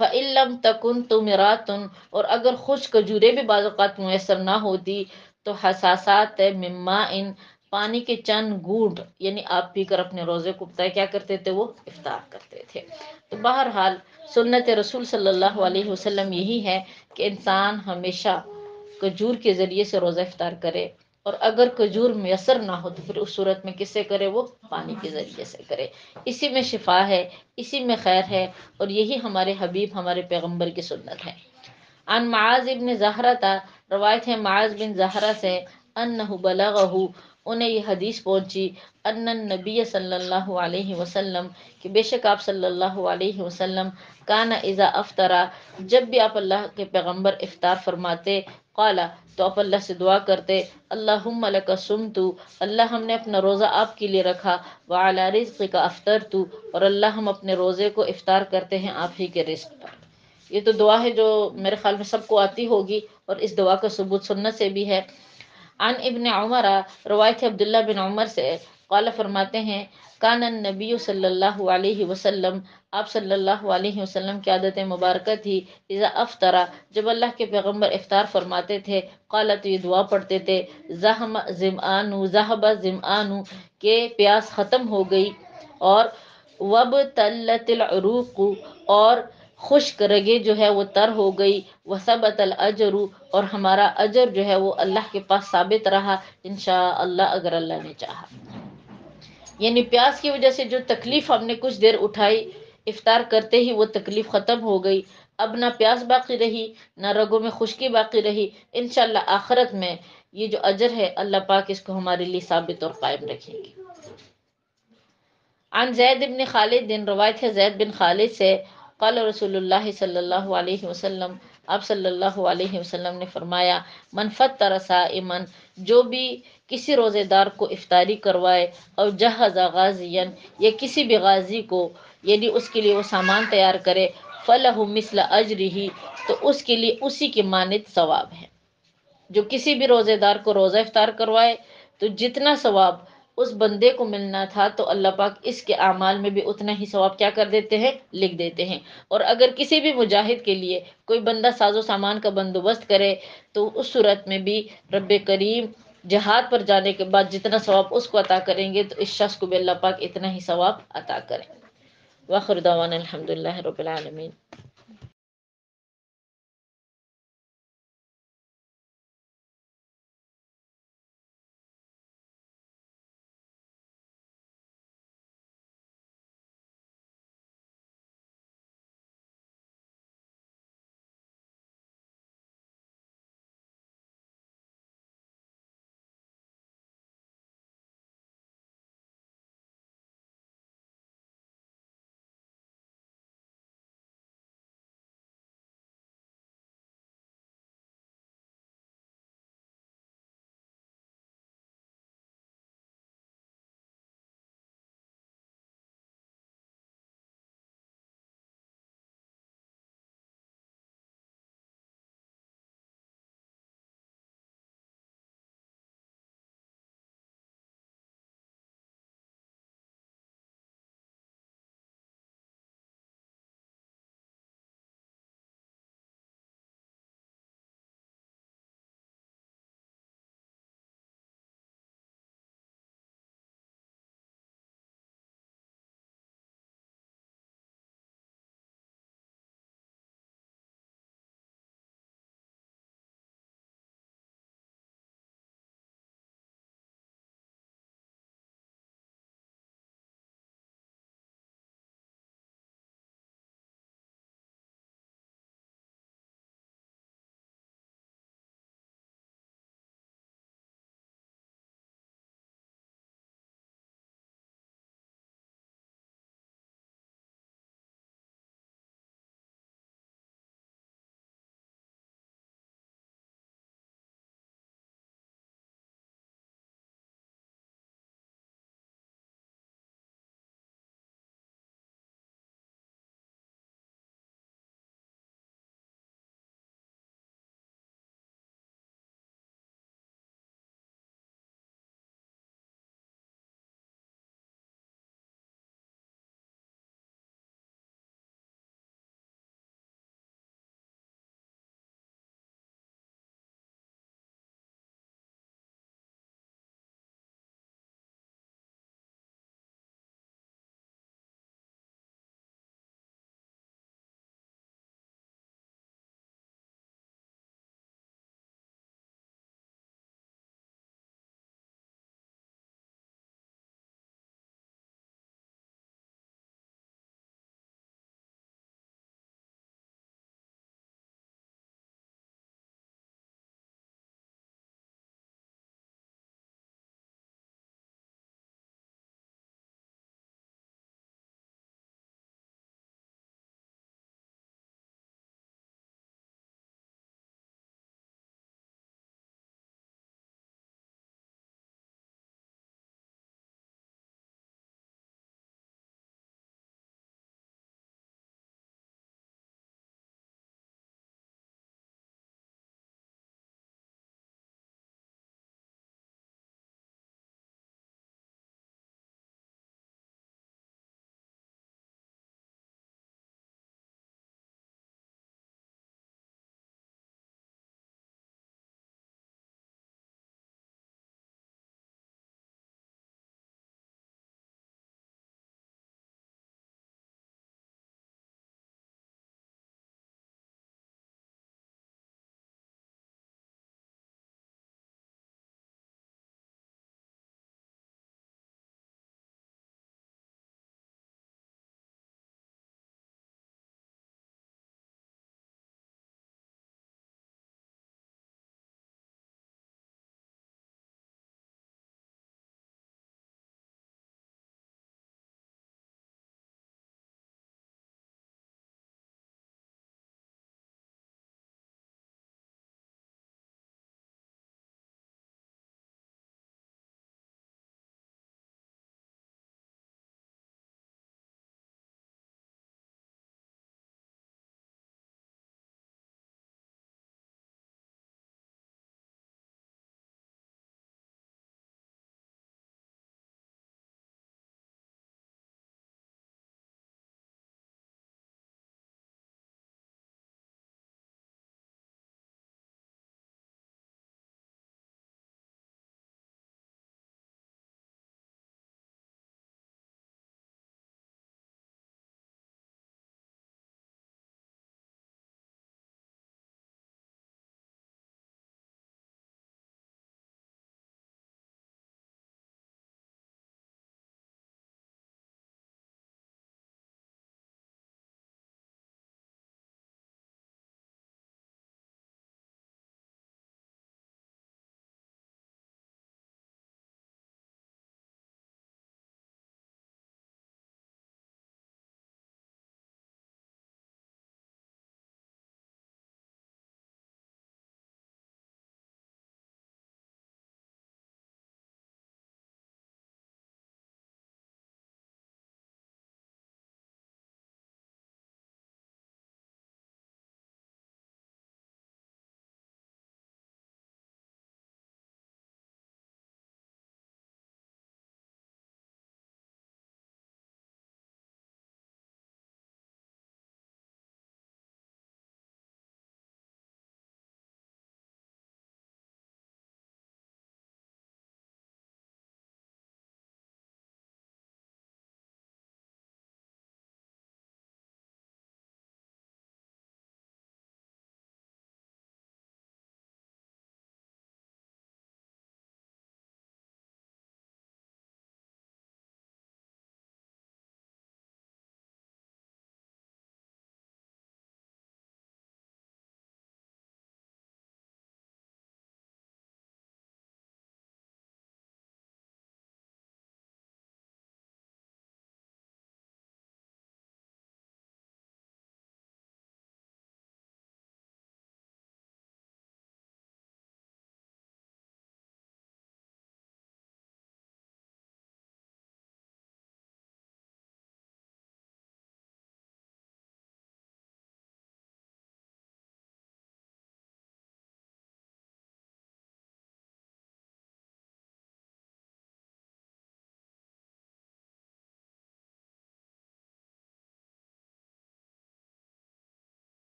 فَإِن لَّمْ تَكُن تُمِرَاتٌ، اور اگر خشک کھجوریں بھی بعض اوقات میسر نہ ہوتی، تو حساسات من ماء، پانی کے چند گھونٹ، یعنی آپ پی کر اپنے روزے کو کیا کرتے تھے، وہ افطار کرتے تھے۔ تو بہرحال سنت رسول صلی اللہ علیہ وسلم یہی ہے کہ انسان ہمیشہ کھجور کے ذریعے سے روزہ افطار کرے، اور اگر کھجور میسر نہ ہو تو پھر اس صورت میں کس سے کرے، وہ پانی کے ذریعے سے کرے، اسی میں شفا ہے، اسی میں خیر ہے، اور یہی ہمارے حبیب ہمارے پیغمبر کی سنت ہے۔ عن معاذ بن زہرہ، روایت ہے معاذ بن زہرہ سے، انہ بلغہ، انہیں یہ حدیث پہنچی، ان النبی صلی اللہ علیہ وسلم، کہ بے شک آپ صلی اللہ علیہ وسلم، کان اذا افطرا، جب بھی آپ اللہ کے پیغمبر افطار فرماتے، قال، تو آپ اللہ سے دعا کرتے، اللہم لک صمت، اللہ ہم نے اپنا روزہ آپ کے لیے رکھا، وعلی رزقک افطرت، اور اللہ ہم اپنے روزے کو افطار کرتے ہیں آپ ہی کے رزق پر۔ یہ تو دعا ہے جو میرے خیال میں سب کو آتی ہوگی، اور اس دعا کا ثبوت سنت سے بھی ہے۔ عن ابن عمر، روایت عبداللہ بن عمر سے، قال فرماتے ہیں، کان النبی صلی اللہ علیہ وسلم، آپ صلی اللہ علیہ وسلم کی عادت مبارکہ تھی، اذا افطرا، جب اللہ کے پیغمبر افطار فرماتے تھے، قال، تو یہ دعا پڑھتے تھے، ذہب ظمآن، کہ پیاس ختم ہو گئی، اور وابتلت العروق، اور خشک رگیں جو ہے وہ تر ہو گئی، وثبت الاجر، اور ہمارا اجر جو ہے وہ اللہ کے پاس ثابت رہا، انشاءاللہ اگر اللہ نے چاہا۔ یعنی پیاس کی وجہ سے جو تکلیف ہم نے کچھ دیر اٹھائی، افطار کرتے ہی وہ تکلیف ختم ہو گئی، اب نہ پیاس باقی رہی، نہ رگوں میں خشکی باقی رہی، انشاءاللہ آخرت میں یہ جو اجر ہے اللہ پاک اس کو ہمارے لیے ثابت اور قائم رکھیں گے۔ عن زید بن خالد، روایت ہے زید بن خالد سے، قال رسول اللہ صلی اللہ علیہ وسلم، آپ صلی اللہ علیہ وسلم نے فرمایا، من فطر صائما، جو بھی کسی روزے دار کو افطاری کروائے، اور جہز غازیا، یا کسی بھی غازی کو یعنی اس کے لیے وہ سامان تیار کرے، فلہ مثل اجرہ، تو اس کے لیے اسی کے مانند ثواب ہے۔ جو کسی بھی روزے دار کو روزہ افطار کروائے تو جتنا ثواب اس بندے کو ملنا تھا تو اللہ پاک اس کے اعمال میں بھی اتنا ہی ثواب کیا کر دیتے ہیں، لکھ دیتے ہیں۔ اور اگر کسی بھی مجاہد کے لیے کوئی بندہ ساز و سامان کا بندوبست کرے تو اس صورت میں بھی رب کریم جہاد پر جانے کے بعد جتنا ثواب اس کو عطا کریں گے تو اس شخص کو بھی اللہ پاک اتنا ہی ثواب عطا کریں۔ وآخر دعوانا الحمد للہ رب العالمین۔